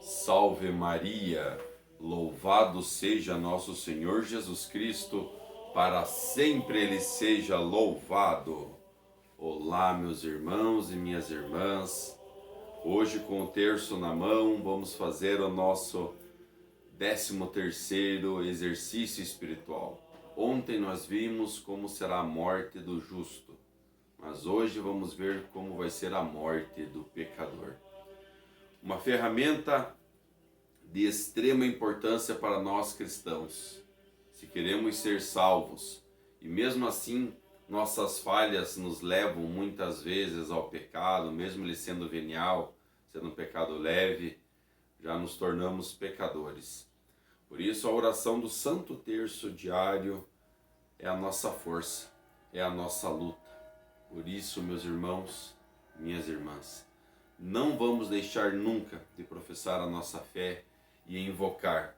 Salve Maria, louvado seja nosso Senhor Jesus Cristo, para sempre Ele seja louvado. Olá meus irmãos e minhas irmãs, hoje com o terço na mão vamos fazer o nosso 13º exercício espiritual. Ontem nós vimos como será a morte do justo, mas hoje vamos ver como vai ser a morte do pecador. Uma ferramenta de extrema importância para nós cristãos, se queremos ser salvos. E mesmo assim, nossas falhas nos levam muitas vezes ao pecado, mesmo ele sendo venial, sendo um pecado leve, já nos tornamos pecadores. Por isso a oração do Santo Terço diário é a nossa força, é a nossa luta. Por isso, meus irmãos, minhas irmãs, não vamos deixar nunca de professar a nossa fé e invocar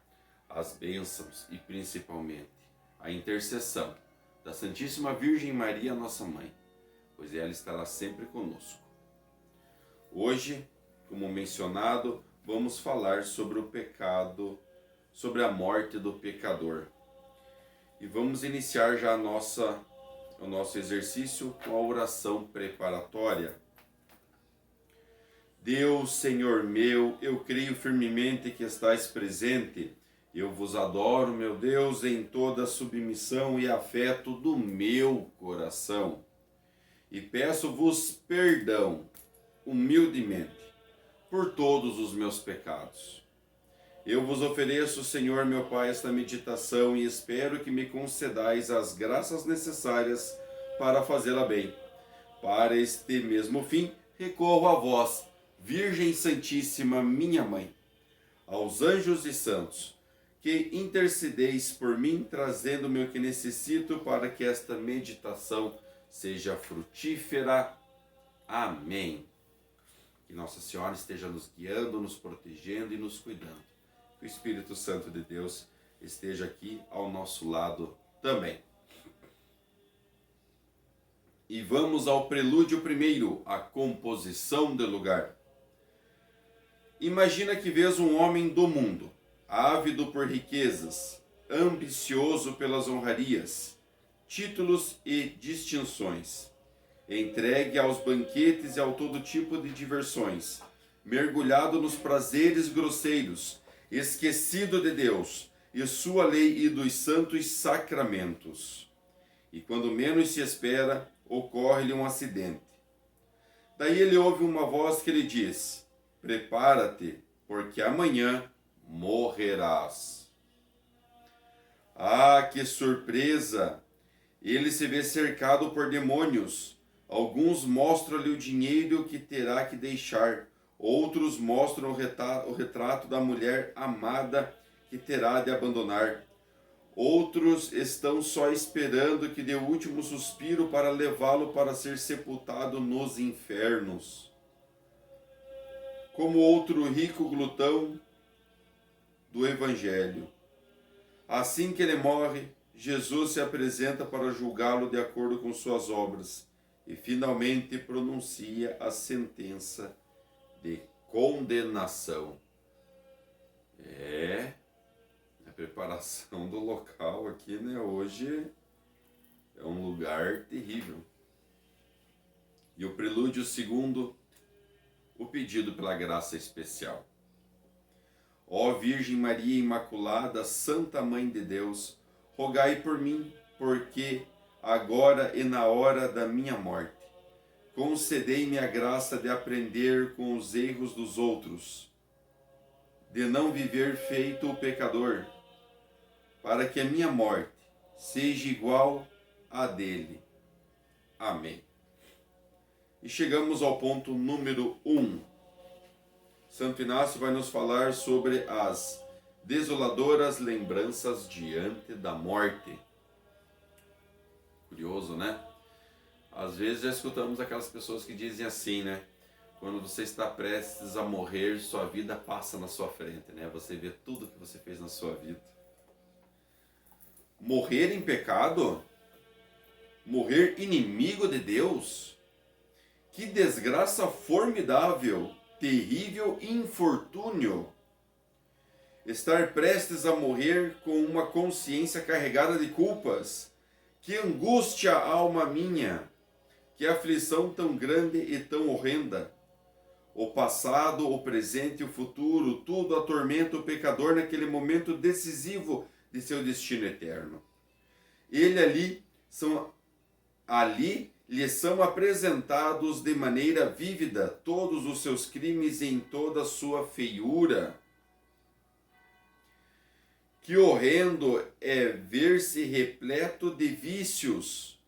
as bênçãos e principalmente a intercessão da Santíssima Virgem Maria, nossa Mãe, pois ela estará sempre conosco. Hoje, como mencionado, vamos falar sobre o pecado, sobre a morte do pecador. E vamos iniciar já o nosso exercício com a oração preparatória. Deus, Senhor meu, eu creio firmemente que estais presente. Eu vos adoro, meu Deus, em toda a submissão e afeto do meu coração. E peço-vos perdão, humildemente, por todos os meus pecados. Eu vos ofereço, Senhor meu Pai, esta meditação e espero que me concedais as graças necessárias para fazê-la bem. Para este mesmo fim, recorro a vós, Virgem Santíssima, minha Mãe, aos anjos e santos, que intercedeis por mim, trazendo-me o que necessito para que esta meditação seja frutífera. Amém. Que Nossa Senhora esteja nos guiando, nos protegendo e nos cuidando. Que o Espírito Santo de Deus esteja aqui ao nosso lado também. E vamos ao prelúdio primeiro, a composição de lugar. Imagina que vês um homem do mundo, ávido por riquezas, ambicioso pelas honrarias, títulos e distinções, entregue aos banquetes e a todo tipo de diversões, mergulhado nos prazeres grosseiros, esquecido de Deus e sua lei e dos santos sacramentos. E quando menos se espera, ocorre-lhe um acidente. Daí ele ouve uma voz que lhe diz: prepara-te, porque amanhã morrerás. Ah, que surpresa! Ele se vê cercado por demônios. Alguns mostram-lhe o dinheiro que terá que deixar. Outros mostram o retrato da mulher amada que terá de abandonar. Outros estão só esperando que dê o último suspiro para levá-lo para ser sepultado nos infernos. Como outro rico glutão do Evangelho. Assim que ele morre, Jesus se apresenta para julgá-lo de acordo com suas obras e finalmente pronuncia a sentença de condenação. A preparação do local aqui, né, hoje é um lugar terrível. E o prelúdio segundo, o pedido pela graça especial. Ó Virgem Maria Imaculada, Santa Mãe de Deus, rogai por mim, porque agora e na hora da minha morte, concedei-me a graça de aprender com os erros dos outros, de não viver feito o pecador, para que a minha morte seja igual à dele. Amém. E chegamos ao ponto número 1. Santo Inácio vai nos falar sobre as desoladoras lembranças diante da morte. Curioso, né? Às vezes já escutamos aquelas pessoas que dizem assim, né? Quando você está prestes a morrer, sua vida passa na sua frente, né? Você vê tudo que você fez na sua vida. Morrer em pecado? Morrer inimigo de Deus? Que desgraça formidável, terrível infortúnio. estar prestes a morrer com uma consciência carregada de culpas. Que angústia, alma minha! Que aflição tão grande e tão horrenda! O passado, o presente e o futuro, tudo atormenta o pecador naquele momento decisivo de seu destino eterno. Ali lhe são apresentados de maneira vívida todos os seus crimes em toda a sua feiura. Que horrendo é ver-se repleto de vícios.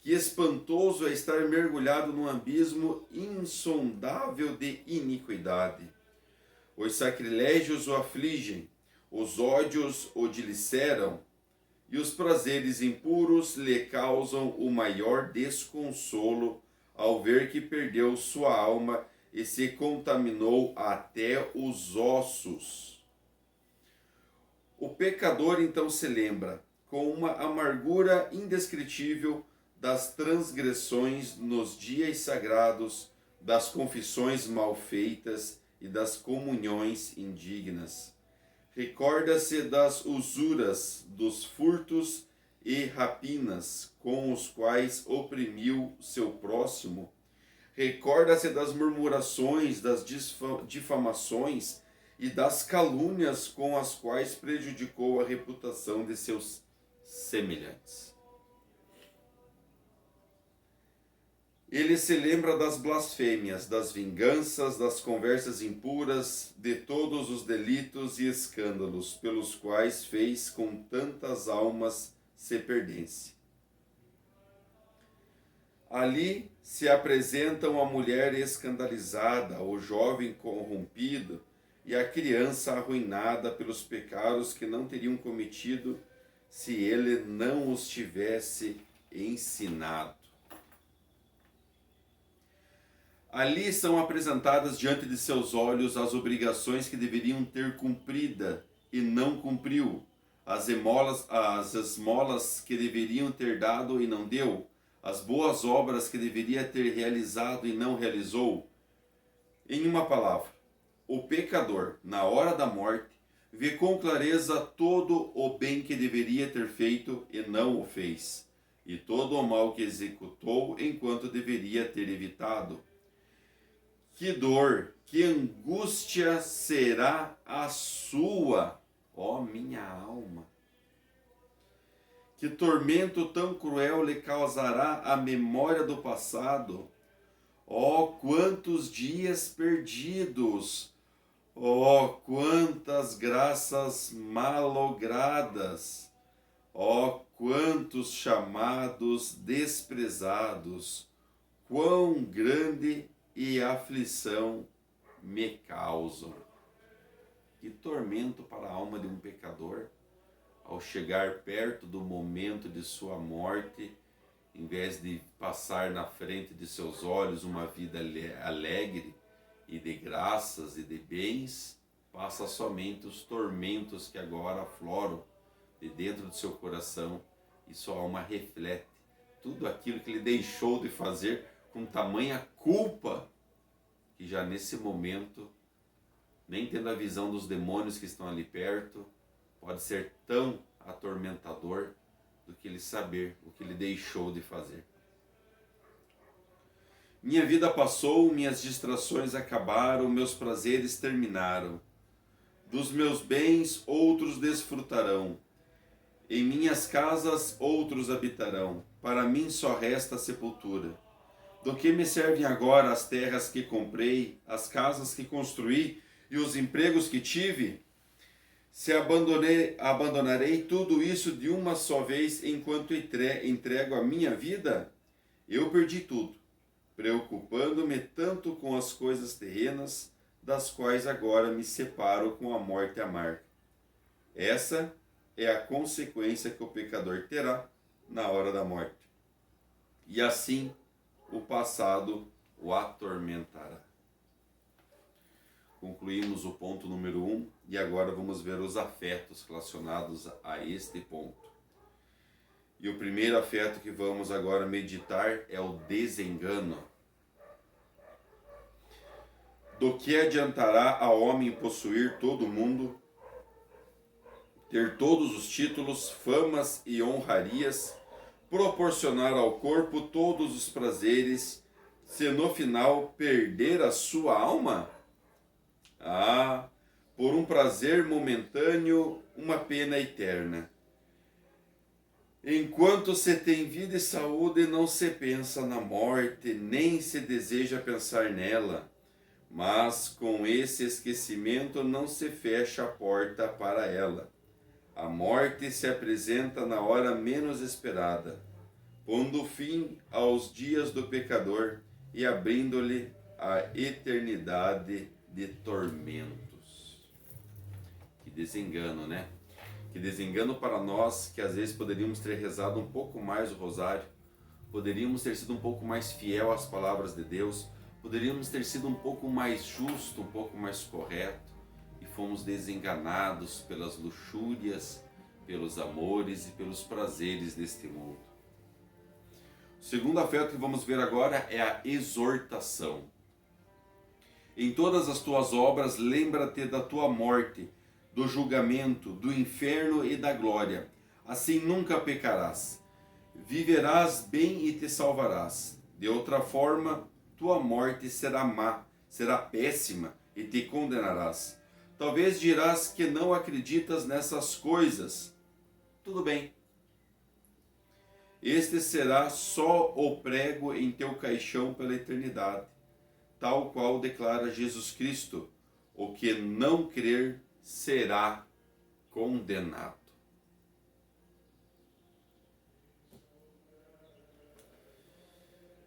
Que espantoso é estar mergulhado num abismo insondável de iniquidade. Os sacrilégios o afligem, os ódios o dilaceram, e os prazeres impuros lhe causam o maior desconsolo ao ver que perdeu sua alma e se contaminou até os ossos. O pecador então se lembra, com uma amargura indescritível, das transgressões nos dias sagrados, das confissões mal feitas e das comunhões indignas. Recorda-se das usuras, dos furtos e rapinas com os quais oprimiu seu próximo. Recorda-se das murmurações, das difamações e das calúnias com as quais prejudicou a reputação de seus semelhantes. Ele se lembra das blasfêmias, das vinganças, das conversas impuras, de todos os delitos e escândalos pelos quais fez com tantas almas se perdesse. Ali se apresentam a mulher escandalizada, o jovem corrompido e a criança arruinada pelos pecados que não teriam cometido se ele não os tivesse ensinado. Ali são apresentadas diante de seus olhos as obrigações que deveriam ter cumprida e não cumpriu, as esmolas que deveriam ter dado e não deu, as boas obras que deveria ter realizado e não realizou. Em uma palavra, o pecador, na hora da morte, vê com clareza todo o bem que deveria ter feito e não o fez, e todo o mal que executou enquanto deveria ter evitado. Que dor, que angústia será a sua, ó minha alma! Que tormento tão cruel lhe causará a memória do passado! Ó, quantos dias perdidos! Ó, quantas graças malogradas! Ó, quantos chamados desprezados! Quão grande e aflição me causam! Que tormento para a alma de um pecador, ao chegar perto do momento de sua morte, em vez de passar na frente de seus olhos uma vida alegre e de graças e de bens, passa somente os tormentos que agora afloram de dentro do seu coração, e sua alma reflete tudo aquilo que ele deixou de fazer com tamanha culpa, que já nesse momento, nem tendo a visão dos demônios que estão ali perto, pode ser tão atormentador do que ele saber o que ele deixou de fazer. Minha vida passou, minhas distrações acabaram, meus prazeres terminaram. Dos meus bens outros desfrutarão, em minhas casas outros habitarão, para mim só resta a sepultura. Do que me servem agora as terras que comprei, as casas que construí e os empregos que tive? Se abandonarei tudo isso de uma só vez enquanto entrego a minha vida? Eu perdi tudo, preocupando-me tanto com as coisas terrenas, das quais agora me separo com a morte amarga. Essa é a consequência que o pecador terá na hora da morte. E assim o passado o atormentará. Concluímos o ponto número 1 e agora vamos ver os afetos relacionados a este ponto. E o primeiro afeto que vamos agora meditar é o desengano. Do que adiantará ao homem possuir todo o mundo ter todos os títulos, famas e honrarias, proporcionar ao corpo todos os prazeres, se no final perder a sua alma? Ah, por um prazer momentâneo, uma pena eterna. Enquanto se tem vida e saúde, não se pensa na morte, nem se deseja pensar nela. Mas com esse esquecimento não se fecha a porta para ela. A morte se apresenta na hora menos esperada, pondo fim aos dias do pecador e abrindo-lhe a eternidade de tormentos. Que desengano, né? Que desengano para nós, que às vezes poderíamos ter rezado um pouco mais o rosário, poderíamos ter sido um pouco mais fiel às palavras de Deus, poderíamos ter sido um pouco mais justo, um pouco mais correto, e fomos desenganados pelas luxúrias, pelos amores e pelos prazeres deste mundo. O segundo afeto que vamos ver agora é a exortação. Em todas as tuas obras, lembra-te da tua morte, do julgamento, do inferno e da glória. Assim nunca pecarás. Viverás bem e te salvarás. De outra forma, tua morte será má, será péssima e te condenarás. Talvez dirás que não acreditas nessas coisas. Tudo bem. Este será só o prego em teu caixão pela eternidade, tal qual declara Jesus Cristo: o que não crer será condenado.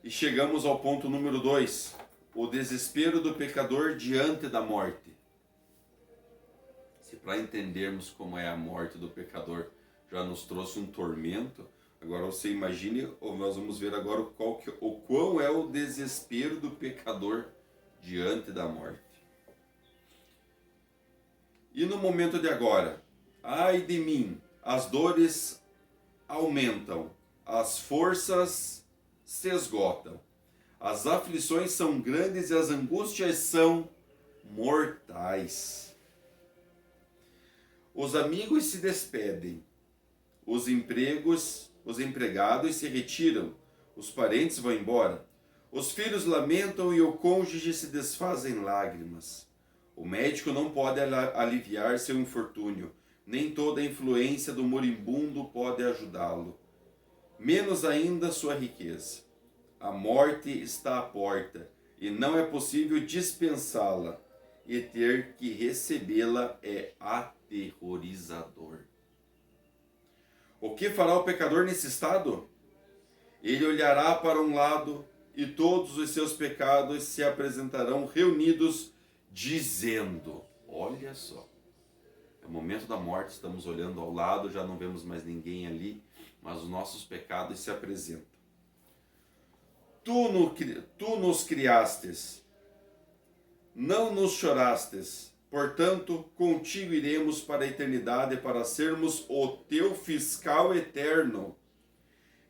E chegamos ao ponto número 2, o desespero do pecador diante da morte. Se para entendermos como é a morte do pecador já nos trouxe um tormento, agora você imagine, ou nós vamos ver agora o quão é o desespero do pecador diante da morte. E no momento de agora, ai de mim, as dores aumentam, as forças se esgotam, as aflições são grandes e as angústias são mortais. Os amigos se despedem, os empregados se retiram, os parentes vão embora, os filhos lamentam e o cônjuge se desfaz em lágrimas. O médico não pode aliviar seu infortúnio, nem toda a influência do moribundo pode ajudá-lo, menos ainda sua riqueza. A morte está à porta e não é possível dispensá-la, e ter que recebê-la é aterrorizador. O que fará o pecador nesse estado? Ele olhará para um lado e todos os seus pecados se apresentarão reunidos, dizendo: olha só, é o momento da morte, estamos olhando ao lado, já não vemos mais ninguém ali, mas os nossos pecados se apresentam. Tu nos criastes, não nos chorastes, portanto, contigo iremos para a eternidade para sermos o teu fiscal eterno.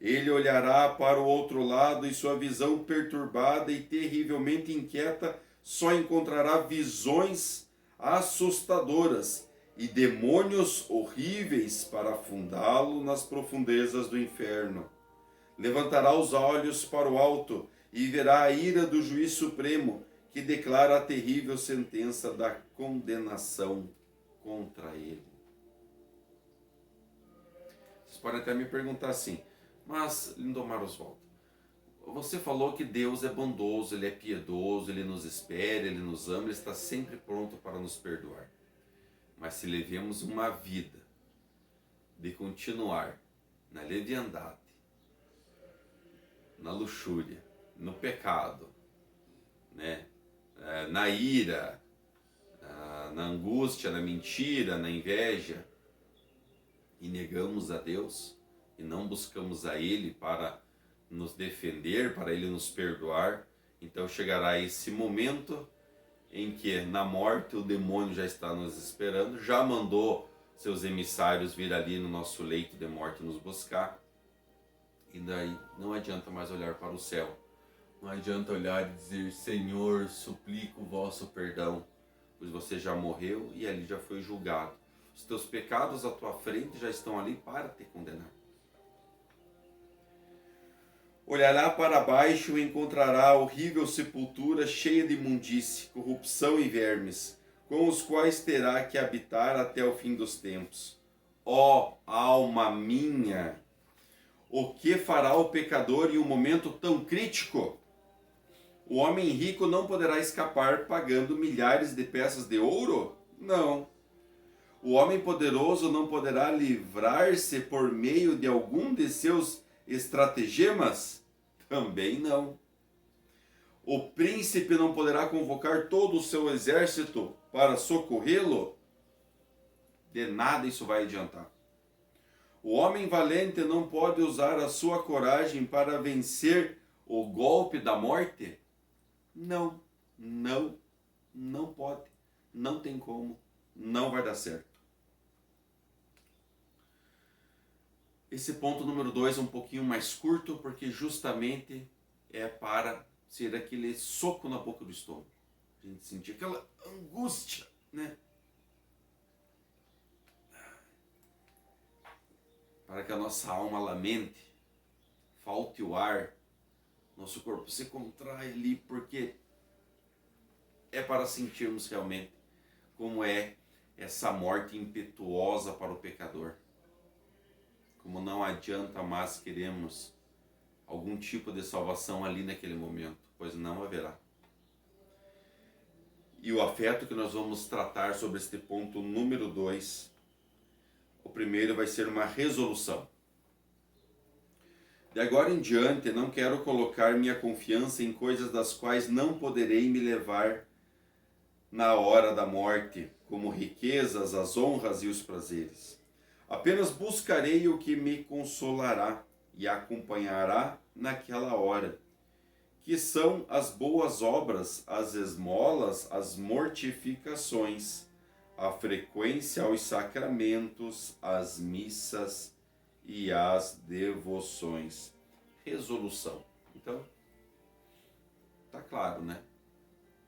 Ele olhará para o outro lado e sua visão perturbada e terrivelmente inquieta só encontrará visões assustadoras e demônios horríveis para afundá-lo nas profundezas do inferno. Levantará os olhos para o alto e verá a ira do juiz supremo, que declara a terrível sentença da condenação contra ele. Vocês podem até me perguntar assim: mas, Lindomar Oswaldo, você falou que Deus é bondoso, Ele é piedoso, Ele nos espera, Ele nos ama, Ele está sempre pronto para nos perdoar. Mas se levemos uma vida de continuar na leviandade, na luxúria, no pecado, né? Na ira, na angústia, na mentira, na inveja, e negamos a Deus, e não buscamos a Ele para nos defender, para Ele nos perdoar, então chegará esse momento em que na morte o demônio já está nos esperando, já mandou seus emissários vir ali no nosso leito de morte nos buscar, e daí não adianta mais olhar para o céu, não adianta olhar e dizer: Senhor, suplico o vosso perdão, pois você já morreu e ali já foi julgado. Os teus pecados à tua frente já estão ali para te condenar. Olhará para baixo e encontrará a horrível sepultura cheia de imundície, corrupção e vermes, com os quais terá que habitar até o fim dos tempos. Ó alma minha, o que fará o pecador em um momento tão crítico? O homem rico não poderá escapar pagando milhares de peças de ouro? Não. O homem poderoso não poderá livrar-se por meio de algum de seus estratagemas? Também não. O príncipe não poderá convocar todo o seu exército para socorrê-lo? De nada isso vai adiantar. O homem valente não pode usar a sua coragem para vencer o golpe da morte? Não, não pode, não tem como, não vai dar certo. Esse ponto número 2 é um pouquinho mais curto, porque justamente é para ser aquele soco na boca do estômago. A gente sentir aquela angústia, né? Para que a nossa alma lamente, falte o ar, nosso corpo se contrai ali, porque é para sentirmos realmente como é essa morte impetuosa para o pecador. Como não adianta mais queremos algum tipo de salvação ali naquele momento, pois não haverá. E o afeto que nós vamos tratar sobre este ponto número 2, o primeiro vai ser uma resolução. De agora em diante, não quero colocar minha confiança em coisas das quais não poderei me levar na hora da morte, como riquezas, as honras e os prazeres. Apenas buscarei o que me consolará e acompanhará naquela hora, que são as boas obras, as esmolas, as mortificações, a frequência aos sacramentos, as missas e as devoções. Resolução. Então, tá claro, né?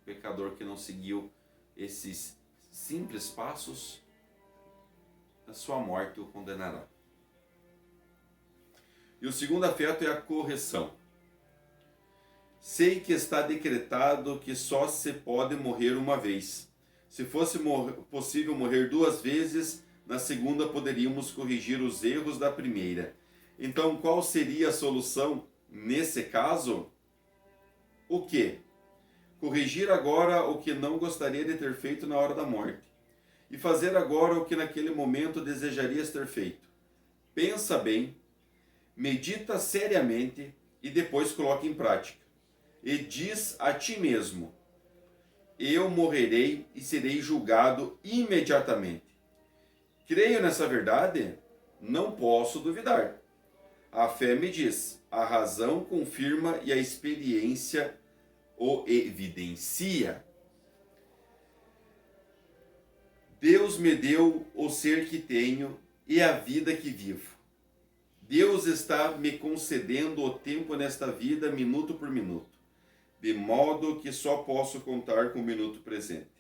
O pecador que não seguiu esses simples passos, a sua morte o condenará. E o segundo afeto é a correção. Sei que está decretado que só se pode morrer uma vez. Se fosse possível morrer 2 vezes, na segunda poderíamos corrigir os erros da primeira. Então, qual seria a solução nesse caso? O quê? Corrigir agora o que não gostaria de ter feito na hora da morte. E fazer agora o que naquele momento desejarias ter feito. Pensa bem, medita seriamente e depois coloca em prática. E diz a ti mesmo: eu morrerei e serei julgado imediatamente. Creio nessa verdade? Não posso duvidar. A fé me diz, a razão confirma e a experiência o evidencia. Deus me deu o ser que tenho e a vida que vivo. Deus está me concedendo o tempo nesta vida, minuto por minuto, de modo que só posso contar com o minuto presente.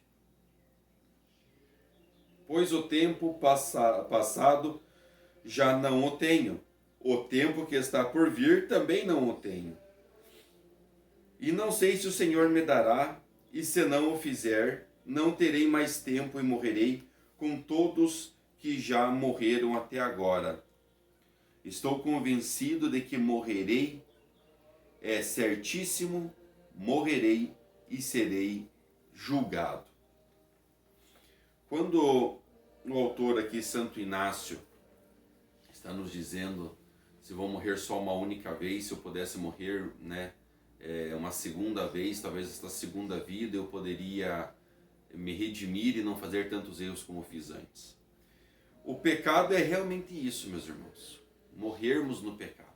Pois o tempo passado já não o tenho, o tempo que está por vir também não o tenho. E não sei se o Senhor me dará, e se não o fizer, não terei mais tempo e morrerei com todos que já morreram até agora. Estou convencido de que morrerei, é certíssimo, morrerei e serei julgado. Quando o autor aqui, Santo Inácio, está nos dizendo, se vou morrer só uma única vez, se eu pudesse morrer, né, uma segunda vez, talvez esta segunda vida eu poderia me redimir e não fazer tantos erros como fiz antes. O pecado é realmente isso, meus irmãos. Morrermos no pecado.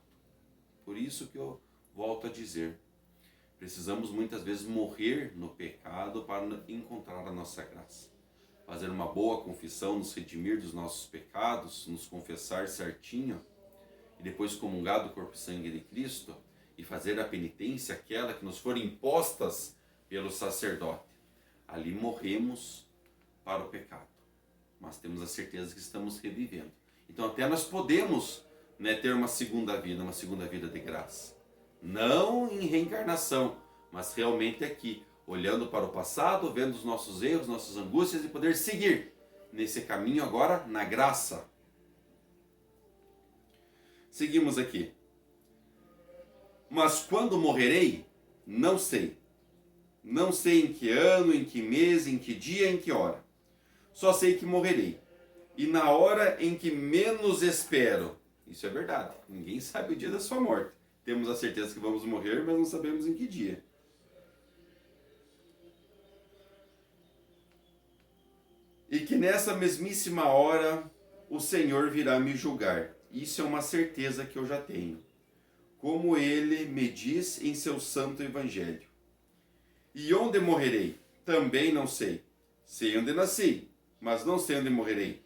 Por isso que eu volto a dizer, precisamos muitas vezes morrer no pecado para encontrar a nossa graça. Fazer uma boa confissão, nos redimir dos nossos pecados, nos confessar certinho, e depois comungar do corpo e sangue de Cristo, e fazer a penitência, aquela que nos for impostas pelo sacerdote. Ali morremos para o pecado. mas temos a certeza que estamos revivendo. Então até nós podemos, né, ter uma segunda vida de graça. Não em reencarnação, mas realmente aqui, olhando para o passado, vendo os nossos erros, nossas angústias e poder seguir nesse caminho agora na graça. Seguimos aqui. Mas quando morrerei, não sei. Não sei em que ano, em que mês, em que dia, em que hora. Só sei que morrerei. E na hora em que menos espero. Isso é verdade. Ninguém sabe o dia da sua morte. Temos a certeza que vamos morrer, mas não sabemos em que dia. E que nessa mesmíssima hora o Senhor virá me julgar. Isso é uma certeza que eu já tenho. Como ele me diz em seu santo evangelho. E onde morrerei? Também não sei. Sei onde nasci, mas não sei onde morrerei.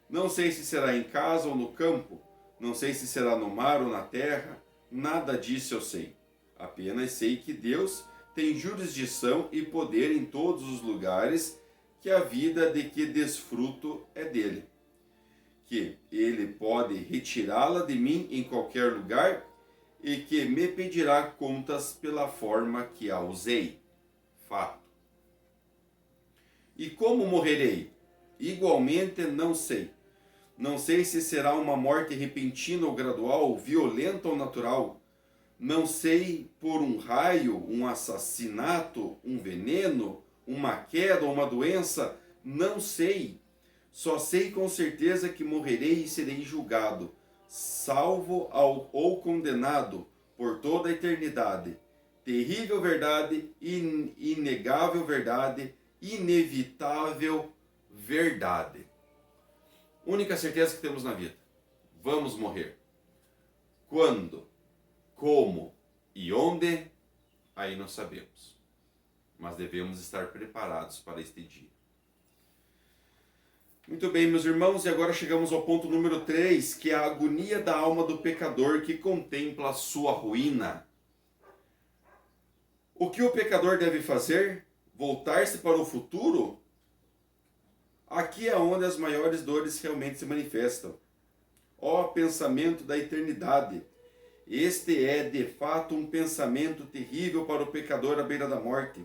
Não sei se será em casa ou no campo. Não sei se será no mar ou na terra. Nada disso eu sei. Apenas sei que Deus tem jurisdição e poder em todos os lugares, que a vida de que desfruto é dele. Que ele pode retirá-la de mim em qualquer lugar e que me pedirá contas pela forma que a usei. Fato. E como morrerei? Igualmente não sei. Não sei se será uma morte repentina ou gradual, violenta ou natural. Não sei por um raio, um assassinato, um veneno, uma queda ou uma doença. Não sei. Só sei com certeza que morrerei e serei julgado, salvo ou condenado por toda a eternidade. Terrível verdade, inegável verdade, inevitável verdade. Única certeza que temos na vida. Vamos morrer. Quando, como e onde, aí não sabemos. Mas devemos estar preparados para este dia. Muito bem, meus irmãos, e agora chegamos ao ponto número 3, que é a agonia da alma do pecador que contempla a sua ruína. O que o pecador deve fazer? Voltar-se para o futuro? Aqui é onde as maiores dores realmente se manifestam. Ó pensamento da eternidade! Este é, de fato, um pensamento terrível para o pecador à beira da morte.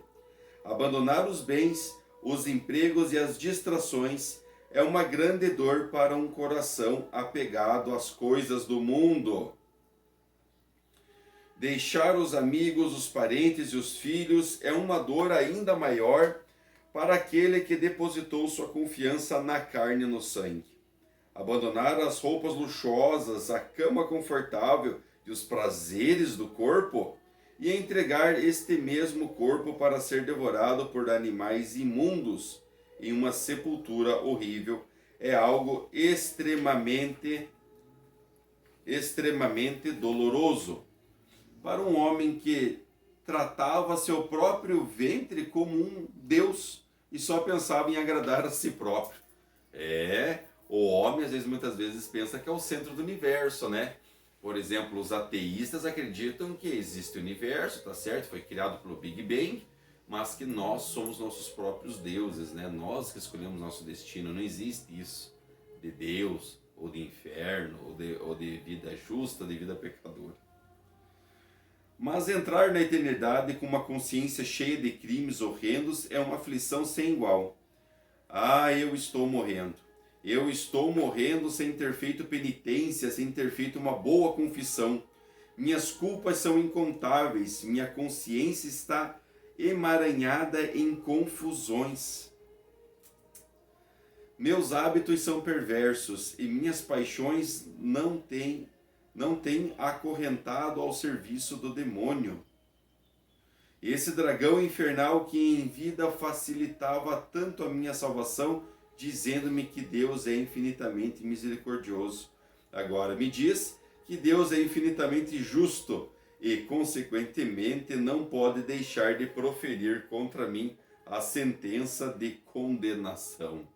Abandonar os bens, os empregos e as distrações é uma grande dor para um coração apegado às coisas do mundo. Deixar os amigos, os parentes e os filhos é uma dor ainda maior para aquele que depositou sua confiança na carne e no sangue. Abandonar as roupas luxuosas, a cama confortável e os prazeres do corpo e entregar este mesmo corpo para ser devorado por animais imundos em uma sepultura horrível é algo extremamente doloroso. Para um homem que tratava seu próprio ventre como um Deus e só pensava em agradar a si próprio. O homem às vezes, muitas vezes pensa que é o centro do universo, né? Por exemplo, os ateístas acreditam que existe o universo, tá certo? Foi criado pelo Big Bang, mas que nós somos nossos próprios deuses, né? Nós que escolhemos nosso destino. Não existe isso de Deus, ou de inferno, ou de vida justa, de vida pecadora. Mas entrar na eternidade com uma consciência cheia de crimes horrendos é uma aflição sem igual. Eu estou morrendo. Eu estou morrendo sem ter feito penitência, sem ter feito uma boa confissão. Minhas culpas são incontáveis, minha consciência está emaranhada em confusões. Meus hábitos são perversos e minhas paixões não têm acorrentado ao serviço do demônio. Esse dragão infernal que em vida facilitava tanto a minha salvação, dizendo-me que Deus é infinitamente misericordioso. Agora me diz que Deus é infinitamente justo e, consequentemente, não pode deixar de proferir contra mim a sentença de condenação.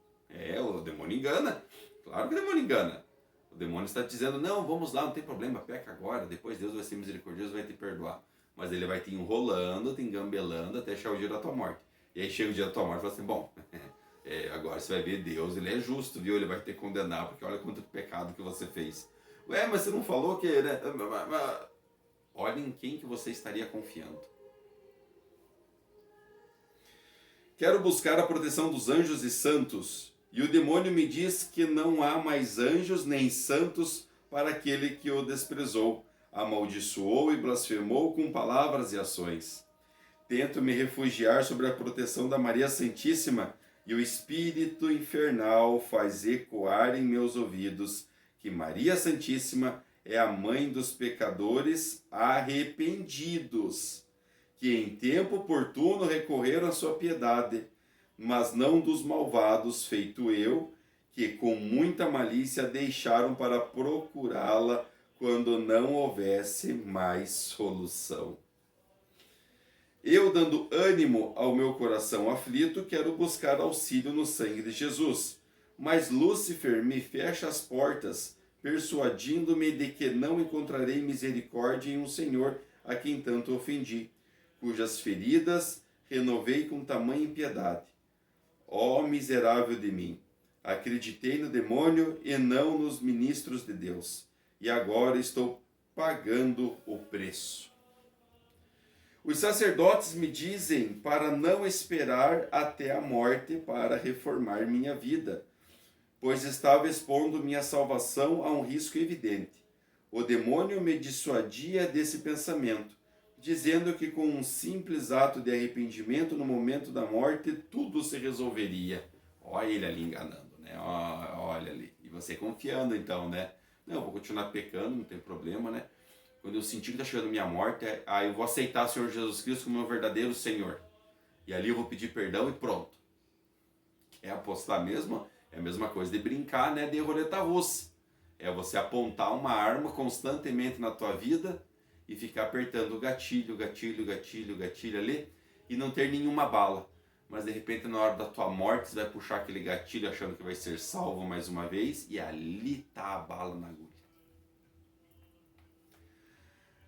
O demônio engana. Claro que o demônio engana. O demônio está dizendo, não, vamos lá, não tem problema, peca agora, depois Deus vai ser misericordioso, vai te perdoar. Mas ele vai te enrolando, te engambelando até chegar o dia da tua morte. E aí chega o dia da tua morte e fala assim, bom, Agora você vai ver, Deus, ele é justo, viu? Ele vai te condenar, porque olha quanto pecado que você fez. Ué, mas você não falou que... Né? Olha em quem que você estaria confiando. Quero buscar a proteção dos anjos e santos, e o demônio me diz que não há mais anjos nem santos para aquele que o desprezou, amaldiçoou e blasfemou com palavras e ações. Tento me refugiar sobre a proteção da Maria Santíssima, e o espírito infernal faz ecoar em meus ouvidos que Maria Santíssima é a mãe dos pecadores arrependidos, que em tempo oportuno recorreram à sua piedade, mas não dos malvados, feito eu, que com muita malícia deixaram para procurá-la quando não houvesse mais solução. Eu, dando ânimo ao meu coração aflito, quero buscar auxílio no sangue de Jesus. Mas Lúcifer me fecha as portas, persuadindo-me de que não encontrarei misericórdia em um Senhor a quem tanto ofendi, cujas feridas renovei com tamanha impiedade. Ó miserável de mim! Acreditei no demônio e não nos ministros de Deus, e agora estou pagando o preço. Os sacerdotes me dizem para não esperar até a morte para reformar minha vida, pois estava expondo minha salvação a um risco evidente. O demônio me dissuadia desse pensamento, dizendo que com um simples ato de arrependimento no momento da morte tudo se resolveria. Olha ele ali enganando, né? Olha ali. E você confiando então, né? Não, eu vou continuar pecando, não tem problema, né? Quando eu sentir que está chegando a minha morte, aí eu vou aceitar o Senhor Jesus Cristo como meu verdadeiro Senhor. E ali eu vou pedir perdão e pronto. É apostar mesmo? É a mesma coisa de brincar, né? De roleta russa. É você apontar uma arma constantemente na tua vida e ficar apertando o gatilho, gatilho, gatilho, gatilho ali e não ter nenhuma bala. Mas de repente na hora da tua morte você vai puxar aquele gatilho achando que vai ser salvo mais uma vez e ali está a bala na agulha.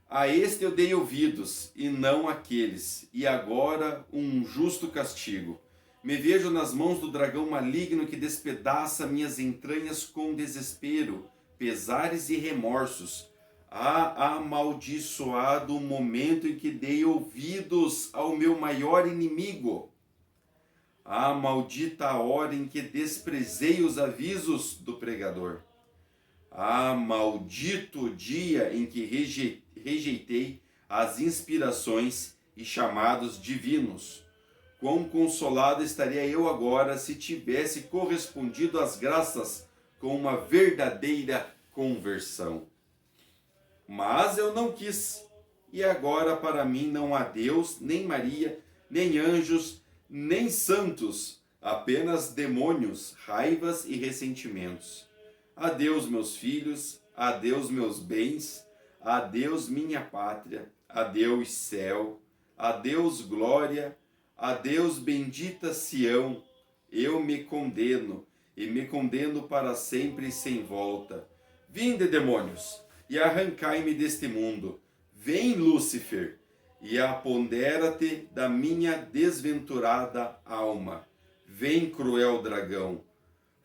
A este eu dei ouvidos, e não àqueles, e agora um justo castigo. Me vejo nas mãos do dragão maligno que despedaça minhas entranhas com desespero, pesares e remorsos. Amaldiçoado o momento em que dei ouvidos ao meu maior inimigo. Maldita a hora em que desprezei os avisos do pregador. Maldito o dia em que rejeitei as inspirações e chamados divinos. Quão consolado estaria eu agora se tivesse correspondido às graças com uma verdadeira conversão. Mas eu não quis, e agora para mim não há Deus, nem Maria, nem anjos, nem santos, apenas demônios, raivas e ressentimentos. Adeus, meus filhos, adeus, meus bens, adeus, minha pátria, adeus, céu, adeus, glória, adeus, bendita Sião. Eu me condeno, e me condeno para sempre e sem volta. Vinde, demônios, e arrancai-me deste mundo. Vem, Lúcifer, e apodera-te da minha desventurada alma. Vem, cruel dragão.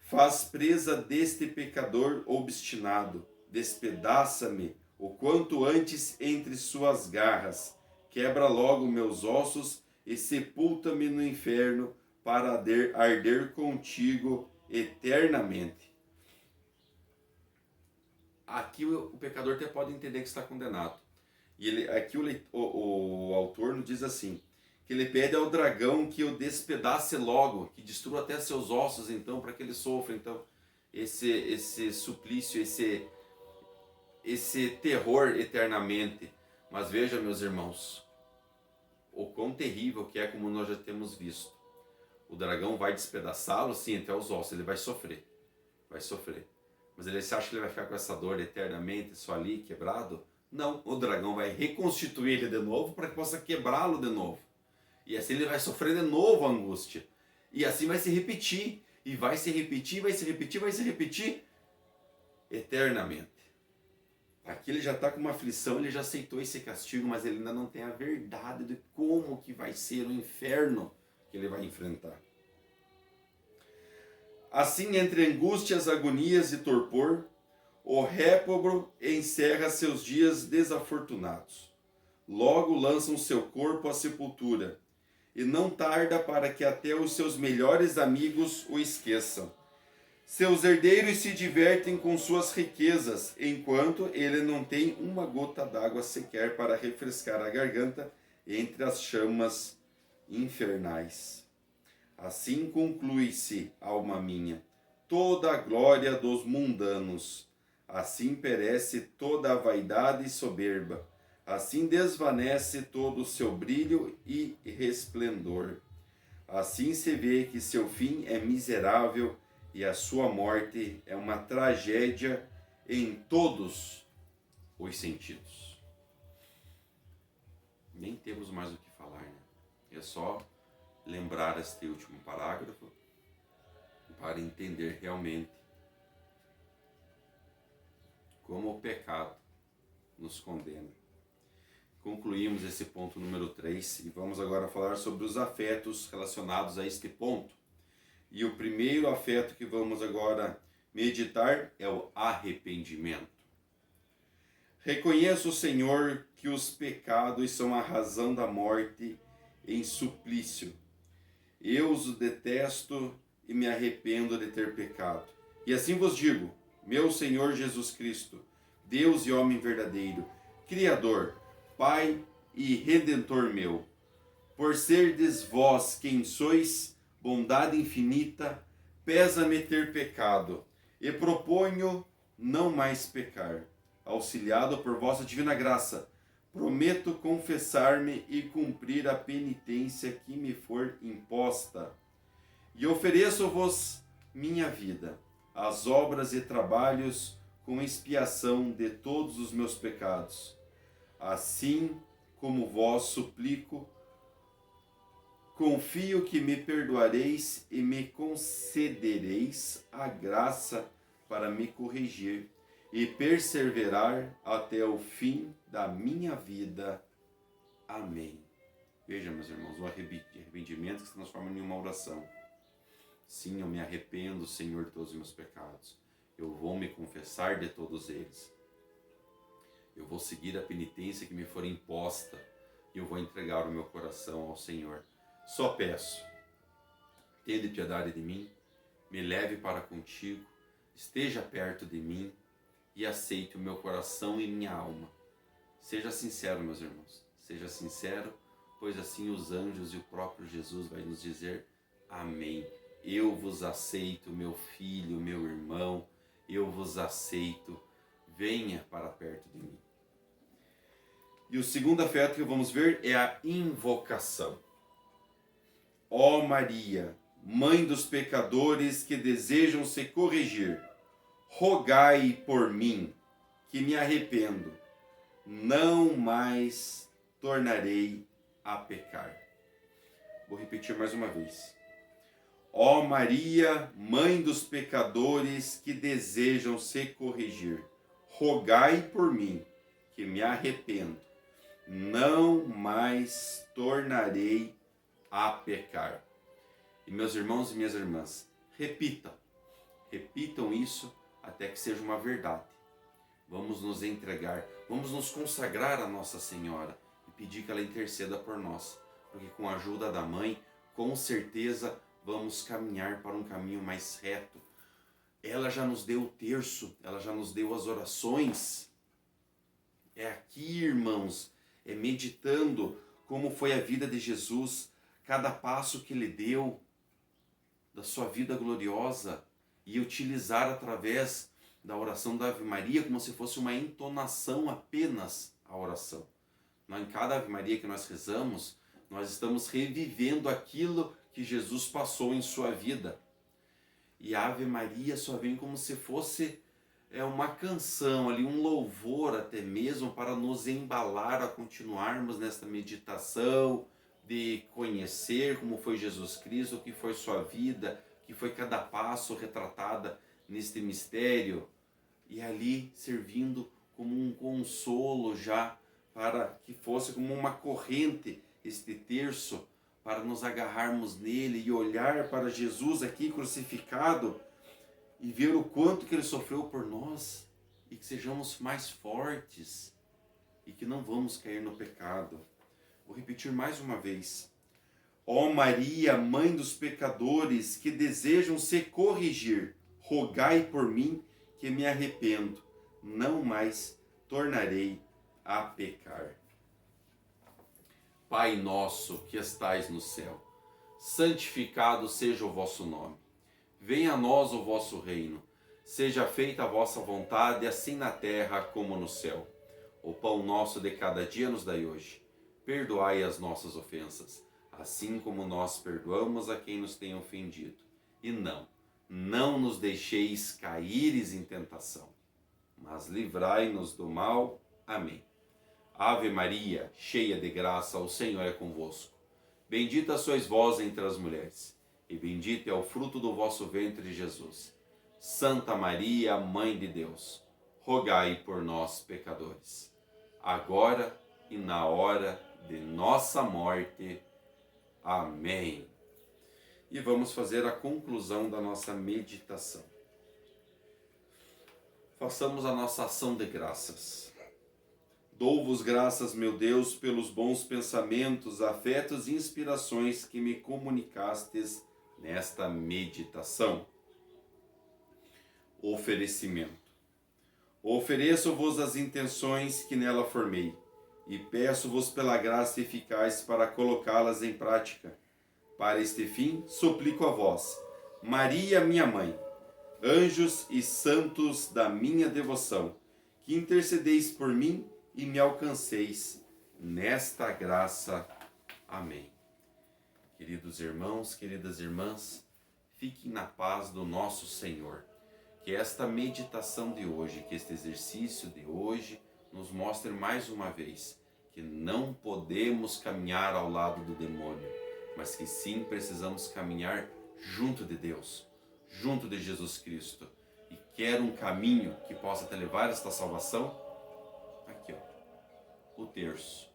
Faz presa deste pecador obstinado, despedaça-me o quanto antes entre suas garras, quebra logo meus ossos e sepulta-me no inferno para arder contigo eternamente. Aqui o pecador até pode entender que está condenado. E aqui o autor nos diz assim, que ele pede ao dragão que o despedace logo, que destrua até seus ossos, então, para que ele sofra, então, esse suplício, esse terror eternamente. Mas veja, meus irmãos, o quão terrível que é, como nós já temos visto. O dragão vai despedaçá-lo, sim, até os ossos, ele vai sofrer. Mas você acha que ele vai ficar com essa dor eternamente, só ali, quebrado? Não, o dragão vai reconstituir ele de novo para que possa quebrá-lo de novo. E assim ele vai sofrer de novo a angústia. E assim vai se repetir. E vai se repetir, vai se repetir, vai se repetir eternamente. Aqui ele já está com uma aflição, ele já aceitou esse castigo, mas ele ainda não tem a verdade de como que vai ser o inferno que ele vai enfrentar. Assim, entre angústias, agonias e torpor, o réprobo encerra seus dias desafortunados. Logo lançam seu corpo à sepultura, e não tarda para que até os seus melhores amigos o esqueçam. Seus herdeiros se divertem com suas riquezas, enquanto ele não tem uma gota d'água sequer para refrescar a garganta entre as chamas infernais. Assim conclui-se, alma minha, toda a glória dos mundanos. Assim perece toda a vaidade e soberba. Assim desvanece todo o seu brilho e resplendor. Assim se vê que seu fim é miserável e a sua morte é uma tragédia em todos os sentidos. Nem temos mais o que falar, né? É só lembrar este último parágrafo para entender realmente como o pecado nos condena. Concluímos esse ponto número 3 e vamos agora falar sobre os afetos relacionados a este ponto. E o primeiro afeto que vamos agora meditar é o arrependimento. Reconheço, Senhor, que os pecados são a razão da morte em suplício. Eu os detesto e me arrependo de ter pecado. E assim vos digo, meu Senhor Jesus Cristo, Deus e homem verdadeiro, Criador, Pai e Redentor meu, por serdes vós quem sois, bondade infinita, pesa-me ter pecado, e proponho não mais pecar. Auxiliado por vossa divina graça, prometo confessar-me e cumprir a penitência que me for imposta. E ofereço-vos minha vida, as obras e trabalhos com expiação de todos os meus pecados. Assim como vós suplico, confio que me perdoareis e me concedereis a graça para me corrigir e perseverar até o fim da minha vida. Amém. Veja, meus irmãos, o arrependimento que se transforma em uma oração. Sim, eu me arrependo, Senhor, de todos os meus pecados. Eu vou me confessar de todos eles. Eu vou seguir a penitência que me for imposta e eu vou entregar o meu coração ao Senhor. Só peço, tende piedade de mim, me leve para contigo, esteja perto de mim e aceite o meu coração e minha alma. Seja sincero, meus irmãos, seja sincero, pois assim os anjos e o próprio Jesus vai nos dizer amém. Eu vos aceito, meu filho, meu irmão, eu vos aceito, venha para perto de mim. E o segundo afeto que vamos ver é a invocação. Ó Maria, Mãe dos pecadores que desejam se corrigir, rogai por mim, que me arrependo, não mais tornarei a pecar. Vou repetir mais uma vez. Ó Maria, Mãe dos pecadores que desejam se corrigir, rogai por mim, que me arrependo, não mais tornarei a pecar. E meus irmãos e minhas irmãs, repitam isso até que seja uma verdade. Vamos nos entregar, vamos nos consagrar a Nossa Senhora e pedir que ela interceda por nós, porque com a ajuda da Mãe, com certeza vamos caminhar para um caminho mais reto. Ela já nos deu o terço, ela já nos deu as orações. É aqui, irmãos, é meditando como foi a vida de Jesus, cada passo que ele deu da sua vida gloriosa e utilizar através da oração da Ave Maria como se fosse uma entonação apenas a oração. Em cada Ave Maria que nós rezamos, nós estamos revivendo aquilo que Jesus passou em sua vida. E a Ave Maria só vem como se fosse uma canção ali, um louvor até mesmo para nos embalar a continuarmos nesta meditação, de conhecer como foi Jesus Cristo, o que foi sua vida, que foi cada passo retratada neste mistério, e ali servindo como um consolo já, para que fosse como uma corrente este terço, para nos agarrarmos nele e olhar para Jesus aqui crucificado e ver o quanto que ele sofreu por nós e que sejamos mais fortes e que não vamos cair no pecado. Vou repetir mais uma vez. Ó Maria, mãe dos pecadores que desejam se corrigir, rogai por mim que me arrependo, não mais tornarei a pecar. Pai nosso que estais no céu, santificado seja o vosso nome. Venha a nós o vosso reino. Seja feita a vossa vontade, assim na terra como no céu. O pão nosso de cada dia nos dai hoje. Perdoai as nossas ofensas, assim como nós perdoamos a quem nos tem ofendido. E não nos deixeis caíres em tentação, mas livrai-nos do mal. Amém. Ave Maria, cheia de graça, o Senhor é convosco. Bendita sois vós entre as mulheres, e bendito é o fruto do vosso ventre, Jesus. Santa Maria, Mãe de Deus, rogai por nós, pecadores, agora e na hora de nossa morte. Amém. E vamos fazer a conclusão da nossa meditação. Façamos a nossa ação de graças. Dou-vos graças, meu Deus, pelos bons pensamentos, afetos e inspirações que me comunicastes nesta meditação. Oferecimento. Ofereço-vos as intenções que nela formei e peço-vos pela graça eficaz para colocá-las em prática. Para este fim, suplico a vós, Maria, minha mãe, anjos e santos da minha devoção, que intercedeis por mim e me alcanceis nesta graça. Amém. Queridos irmãos, queridas irmãs, fiquem na paz do nosso Senhor. Que esta meditação de hoje, que este exercício de hoje, nos mostre mais uma vez que não podemos caminhar ao lado do demônio, mas que sim precisamos caminhar junto de Deus, junto de Jesus Cristo. E quer um caminho que possa te levar a esta salvação? Aqui, ó, o terço.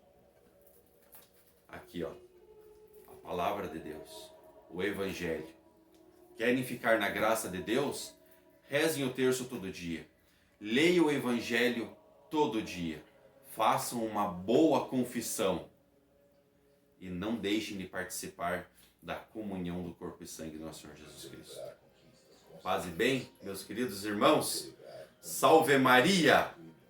Aqui, ó, a palavra de Deus, o Evangelho. Querem ficar na graça de Deus? Rezem o terço todo dia. Leiam o Evangelho todo dia. Façam uma boa confissão. E não deixem de participar da comunhão do corpo e sangue do nosso Senhor Jesus Cristo. Paz e bem, meus queridos irmãos. Salve Maria!